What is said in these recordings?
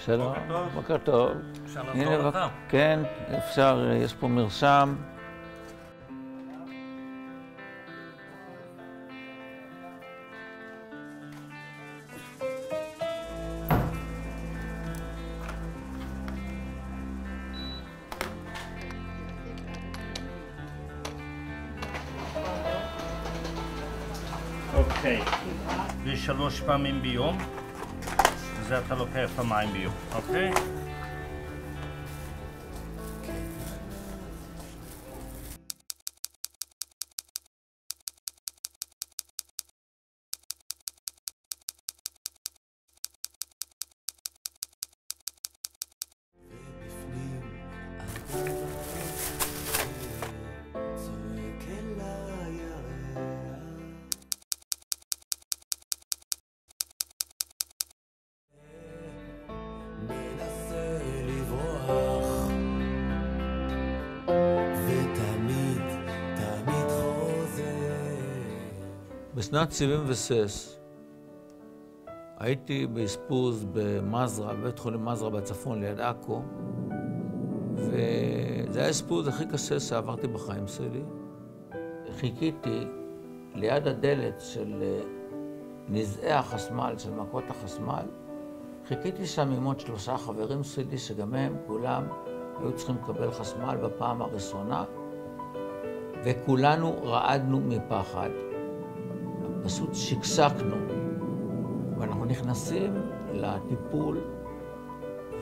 שלום, בוקר טוב. אפשר לעזור לך? כן, אפשר, יש פה מרשם. אוקיי, זה 3 פעמים ביום, וזה אתה לוקח פעמיים ביום, אוקיי? בשנת 76 הייתי באשפוז במזרה, בבית חולים מזרה בצפון ליד עכו, וזה היה האשפוז הכי קשה שעברתי בחיים שלי. חיכיתי ליד הדלת של נזעי החשמל, של מכות החשמל. חיכיתי שם עם עוד 3 חברים שלי, שגם הם כולם היו צריכים לקבל חשמל בפעם הראשונה, וכולנו רעדנו מפחד. פשוט שקשקנו, ואנחנו נכנסים לטיפול,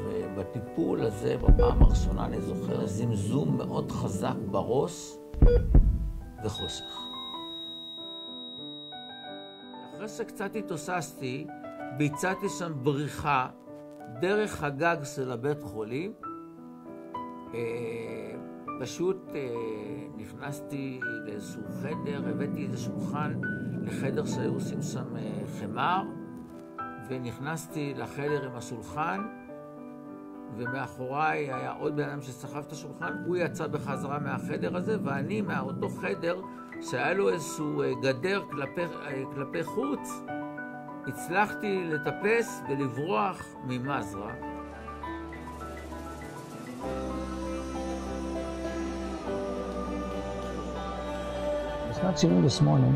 ובטיפול הזה, בפעם הראשונה, אני זוכר, זמזום מאוד חזק בראש וחושך. אחרי שקצת התאוששתי, ביצעתי שם בריחה דרך הגג של הבית חולים. פשוט נכנסתי לאיזשהו חדר, הבאתי איזה שולחן לחדר שהיו עושים שם חמר, ונכנסתי לחדר עם השולחן, ומאחוריי היה עוד בן אדם שסחב את השולחן. הוא יצא בחזרה מהחדר הזה, ואני מאותו חדר שהיה לו איזשהו גדר כלפי חוץ, הצלחתי לטפס ולברוח ממזרה. בשנת 78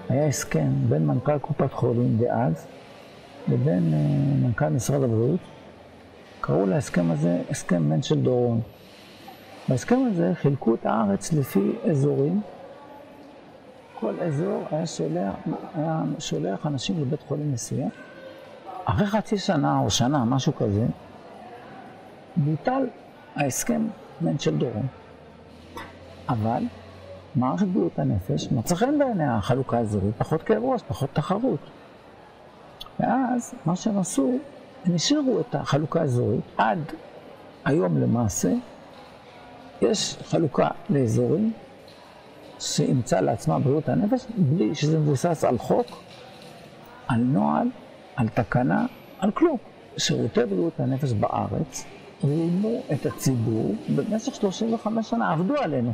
היה הסכם בין מנכ"ל קופת חולים דאז לבין מנכ"ל משרד הבריאות. קראו להסכם הזה הסכם מנצ'ל דורון. בהסכם הזה חילקו את הארץ לפי אזורים. כל אזור היה שולח אנשים לבית חולים מסוים. אחרי חצי שנה או שנה, משהו כזה, בוטל ההסכם מנצ'ל דורון. אבל מערכת בריאות הנפש מצא חן בעיניה החלוקה האזורית, פחות כאב ראש, פחות תחרות. ואז מה שהם עשו, הם השאירו את החלוקה האזורית עד היום למעשה. יש חלוקה לאזורים שאימצה לעצמה בריאות הנפש, בלי שזה מבוסס על חוק, על נוהל, על תקנה, על כלום. שירותי בריאות הנפש בארץ רימו את הציבור במשך 35 שנה, עבדו עלינו.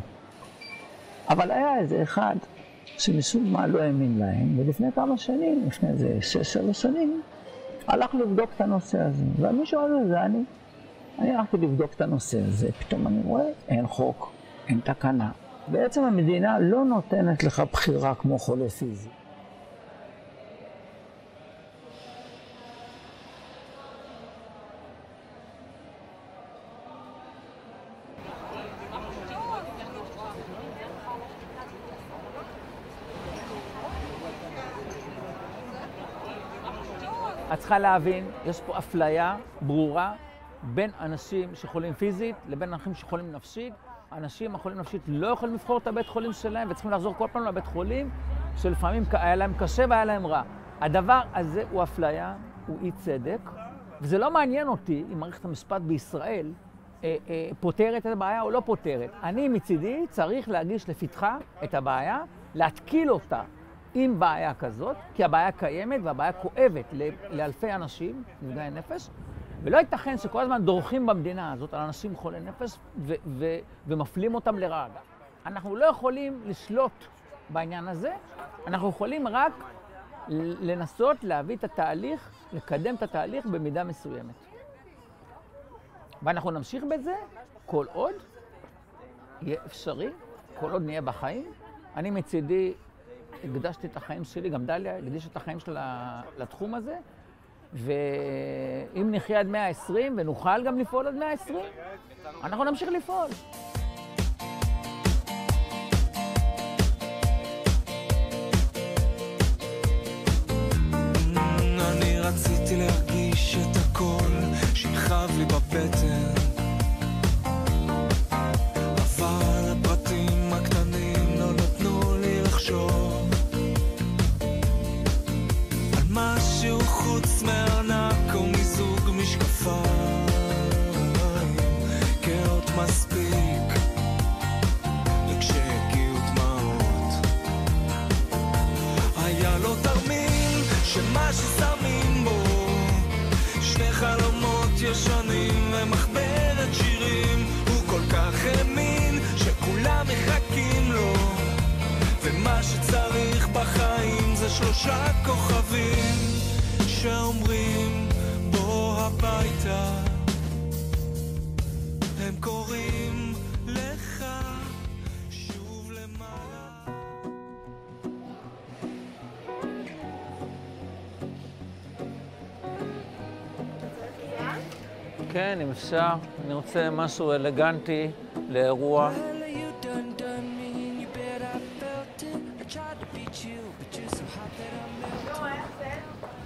אבל היה איזה אחד שמשום מה לא האמין להם, ולפני כמה שנים, לפני איזה 6-7 שנים, הלך לבדוק את הנושא הזה. ומישהו על זה, אני הלכתי לבדוק את הנושא הזה, פתאום אני רואה, אין חוק, אין תקנה. בעצם המדינה לא נותנת לך בחירה כמו חולה פיזי. את צריכה להבין, יש פה אפליה ברורה בין אנשים שחולים פיזית לבין אנשים שחולים נפשית. אנשים החולים נפשית לא יכולים לבחור את הבית חולים שלהם וצריכים לחזור כל פעם לבית חולים שלפעמים היה להם קשה והיה להם רע. הדבר הזה הוא אפליה, הוא אי צדק, וזה לא מעניין אותי אם מערכת המשפט בישראל פותרת את הבעיה או לא פותרת. אני מצידי צריך להגיש לפתחה את הבעיה, להתקיל אותה עם בעיה כזאת, כי הבעיה קיימת והבעיה כואבת לאלפי אנשים, נפגעי נפש, ולא ייתכן שכל הזמן דורכים במדינה הזאת על אנשים חולי נפש ומפלים אותם לרעה. אנחנו לא יכולים לשלוט בעניין הזה, אנחנו יכולים רק לנסות להביא את התהליך, לקדם את התהליך במידה מסוימת. ואנחנו נמשיך בזה כל עוד יהיה אפשרי, כל עוד נהיה בחיים. אני מצידי הקדשתי את החיים שלי, גם דליה הקדישה את החיים שלה לתחום הזה, ואם נחיה עד 120 ונוכל גם לפעול עד 120, אנחנו נמשיך לפעול. אני רציתי להרגיש את הכל שיכאב לי בבטן, אבל הפרטים הקטנים לא נתנו לי לחשוב על משהו חוץ מארנק או מיזוג משקפיים, כאות מספיק לכשיגיעו דמעות. היה לו תרמיל שמה ששמים בו שני חלומות ישנים ומחברת שירים, הוא כל כך האמין שכולם מחכים לו, ומה שצריך בחיים זה 3 כוכבים שאומרים בוא הביתה, הם קוראים לך שוב למעלה. כן, אם אפשר. אני רוצה משהו אלגנטי לאירוע.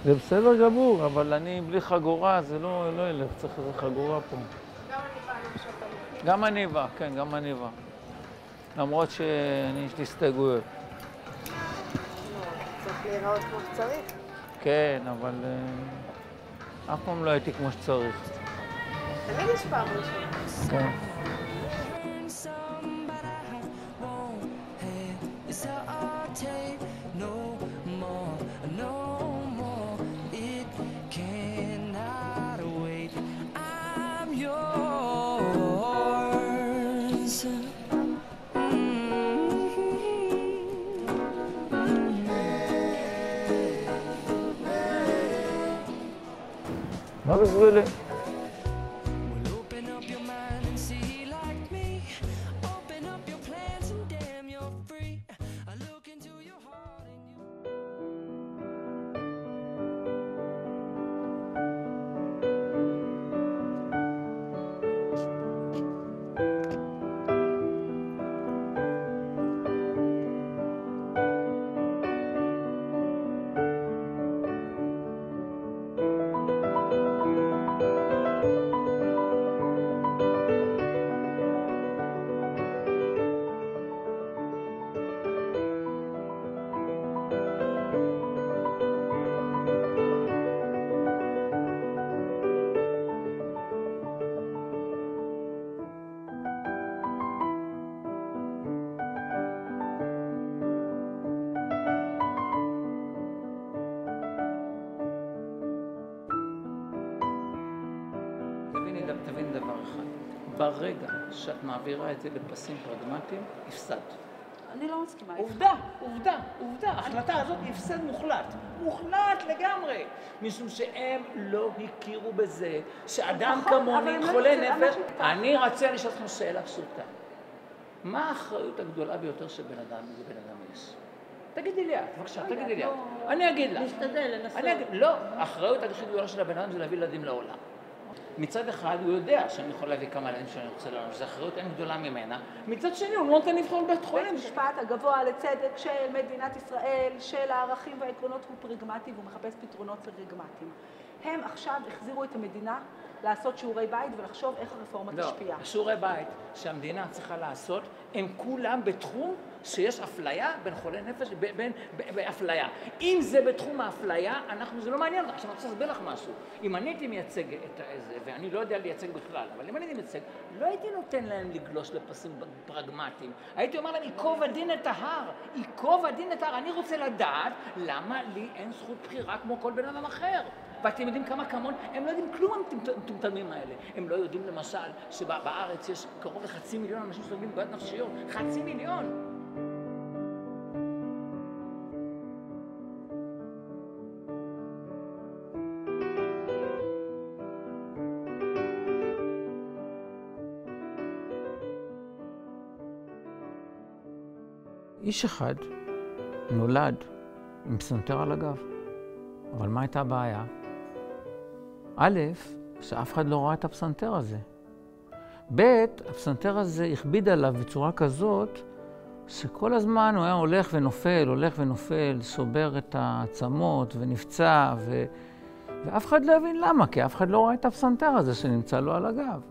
זה בסדר גמור, אבל אני בלי חגורה, זה לא ילך, צריך איזה חגורה פה. גם עניבה, כן, גם עניבה. למרות שיש לי הסתייגויות. צריך להיראות כמו שצריך. כן, אבל אף פעם לא הייתי כמו שצריך. תמיד יש פעם ראשונה. כן. מה בשבילי? תבין דבר אחד, ברגע שאת מעבירה את זה לפסים פרגמטיים, הפסדת. אני לא מסכימה. עובדה. ההחלטה הזאת היא הפסד מוחלט לגמרי. משום שהם לא הכירו בזה שאדם כמוני חולה נפש. אני רוצה לשאול אתכם שאלה פשוטה. מה האחריות הגדולה ביותר של בן אדם יש? תגידי לי את, בבקשה, תגידי לי את. אני אגיד לך. להשתדל, לנסות. לא, האחריות הכי גדולה של הבן אדם זה להביא ילדים לעולם. מצד אחד הוא יודע שאני יכול להביא כמה ילדים שאני רוצה לעולם, שזו אחריות אין גדולה ממנה. מצד שני הוא לא נותן לבחור בית חולים. בית המשפט הגבוה לצדק של מדינת ישראל, של הערכים והעקרונות הוא פרגמטי והוא מחפש פתרונות פרגמטיים. הם עכשיו החזירו את המדינה לעשות שיעורי בית ולחשוב איך הרפורמה תשפיע. לא, שיעורי בית שהמדינה צריכה לעשות הם כולם בתחום שיש אפליה בין חולי נפש, באפליה. אם זה בתחום האפליה, זה לא מעניין. עכשיו אני רוצה להסביר לך משהו. אם אני הייתי מייצג את זה, ואני לא יודע לייצג בכלל, אבל אם אני הייתי מייצג, לא הייתי נותן להם לגלוש לפסים פרגמטיים. הייתי אומר להם, ייקוב הדין את ההר. אני רוצה לדעת למה לי אין זכות בחירה כמו כל בן אדם אחר. ואתם יודעים כמה כמון, הם לא יודעים כלום המטומטמים האלה. הם לא יודעים למשל שבארץ יש קרוב ל500,000 אנשים שסובלים מבעיות נפשיות. 500,000. איש אחד נולד עם פסנתר על הגב. אבל מה הייתה הבעיה? א', שאף אחד לא ראה את הפסנתר הזה. ב', הפסנתר הזה הכביד עליו בצורה כזאת, שכל הזמן הוא היה הולך ונופל, סובר את העצמות ונפצע, ואף אחד לא הבין למה, כי אף אחד לא ראה את הפסנתר הזה שנמצא לו על הגב.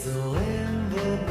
זורם